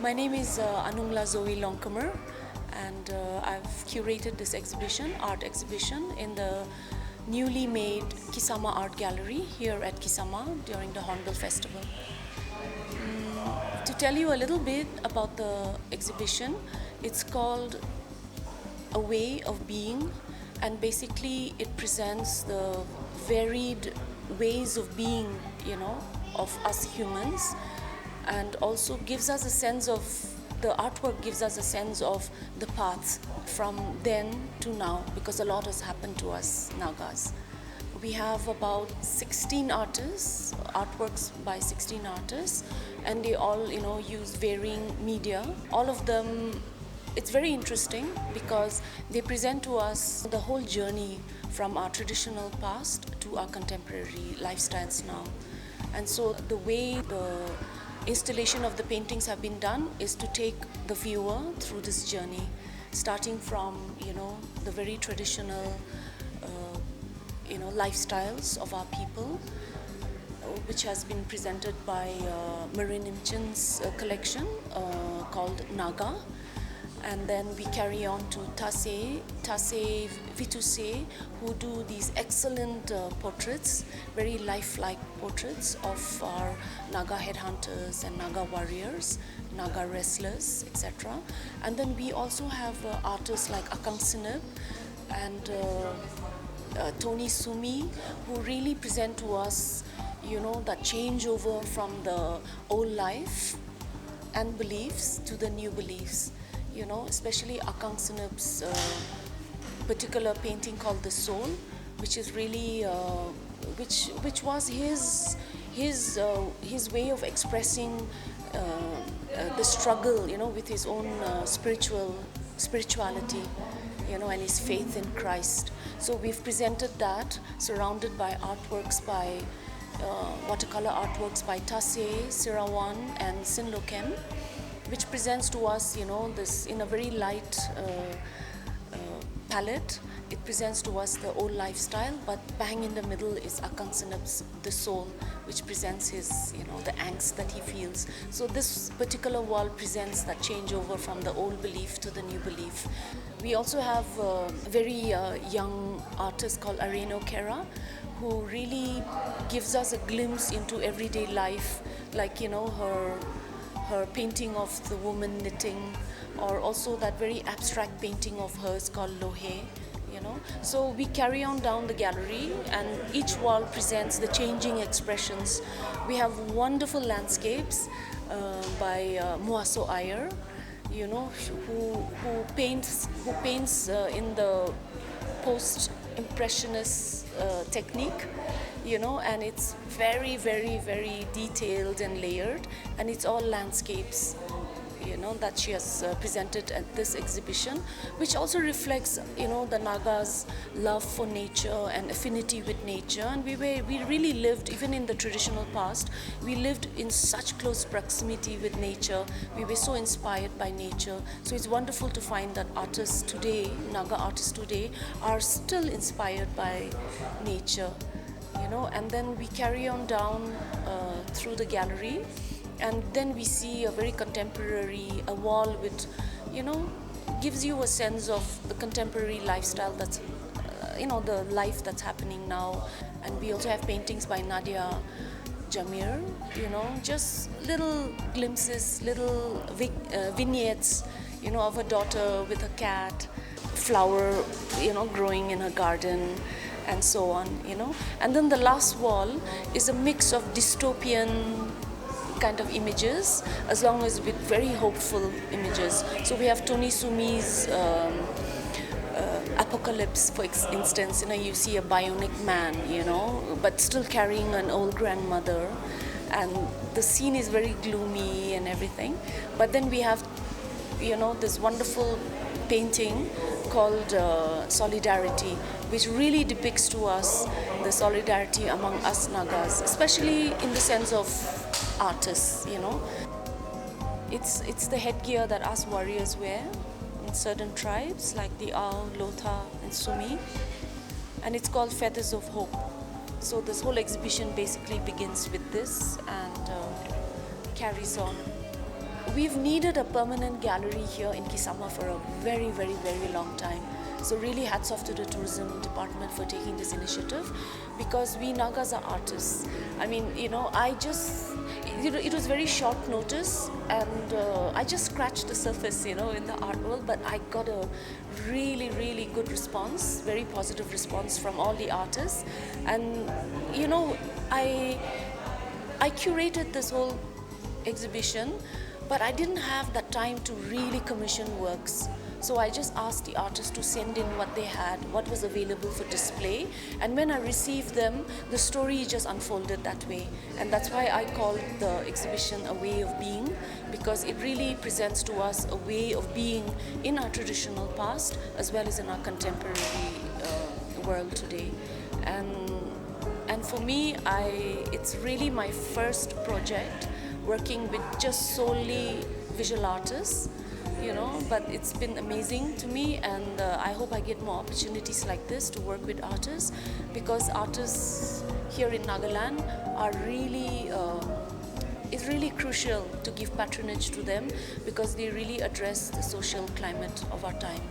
My name is Anungla Longkumer, and I've curated this art exhibition in the newly made Kisama Art Gallery here at Kisama during the Hornbill Festival. To tell you a little bit about the exhibition, it's called A Way of Being, and basically it presents the varied ways of being, of us humans, and also gives us a sense of the artwork gives us a sense of the path from then to now, because a lot has happened to us Nagas. We have about 16 artists, artworks by 16 artists, and they all use varying media. All of them, it's very interesting because they present to us the whole journey from our traditional past to our contemporary lifestyles now. And so the way the installation of the paintings have been done is to take the viewer through this journey, starting from the very traditional lifestyles of our people, which has been presented by Marin Imchen's collection called Naga. And then we carry on to Tase Vituse, who do these excellent portraits, very lifelike portraits of our Naga headhunters and Naga warriors, Naga wrestlers, etc. And then we also have artists like Akang Sineb and Tony Sumi, who really present to us, that changeover from the old life and beliefs to the new beliefs. Especially Akang Sineb's particular painting called The Soul, which is really, which was his way of expressing the struggle, with his own spirituality, and his faith in Christ. So we've presented that, surrounded by artworks by watercolor artworks by Tase, Sirawan, and Sinlokem, which presents to us, this in a very light palette. It presents to us the old lifestyle, but bang in the middle is Akang Sineb's The Soul, which presents his, the angst that he feels. So this particular wall presents that changeover from the old belief to the new belief. We also have a very young artist called Areno Kera, who really gives us a glimpse into everyday life, like, her painting of the woman knitting, or also that very abstract painting of hers called Lohe, So we carry on down the gallery, and each wall presents the changing expressions. We have wonderful landscapes by Muaso Iyer, who paints in the post-impressionist technique, and it's very, very, very detailed and layered, and it's all landscapes, that she has presented at this exhibition, which also reflects, the Nagas' love for nature and affinity with nature. And we really lived, even in the traditional past, we lived in such close proximity with nature. We were so inspired by nature. So it's wonderful to find that artists today, Naga artists today, are still inspired by nature. And then we carry on down through the gallery, and then we see a very contemporary, a wall with, gives you a sense of the contemporary lifestyle that's, the life that's happening now. And we also have paintings by Nadia Jamir, just little glimpses, little vignettes, of a daughter with a cat, flower, growing in her garden, and so on, And then the last wall is a mix of dystopian kind of images, as long as with very hopeful images. So we have Tony Sumi's Apocalypse, for instance. You see a bionic man, but still carrying an old grandmother, and the scene is very gloomy and everything. But then we have, this wonderful painting called Solidarity, which really depicts to us the solidarity among us Nagas, especially in the sense of artists, It's the headgear that us warriors wear in certain tribes, like the Ao, Lotha, and Sumi, and it's called Feathers of Hope. So this whole exhibition basically begins with this and carries on. we've needed a permanent gallery here in Kisama for a very, very, very long time. So really hats off to the tourism department for taking this initiative, because we Nagas are artists. I mean, it was very short notice, and I just scratched the surface, in the art world, but I got a really, really good response, very positive response from all the artists. And, I curated this whole exhibition, but I didn't have that time to really commission works. So I just asked the artists to send in what they had, what was available for display. And when I received them, the story just unfolded that way. And that's why I called the exhibition A Way of Being, because it really presents to us a way of being in our traditional past as well as in our contemporary world today. And for me, it's really my first project working with just solely visual artists, but it's been amazing to me, and I hope I get more opportunities like this to work with artists, because artists here in Nagaland are really, it's really crucial to give patronage to them, because they really address the social climate of our time.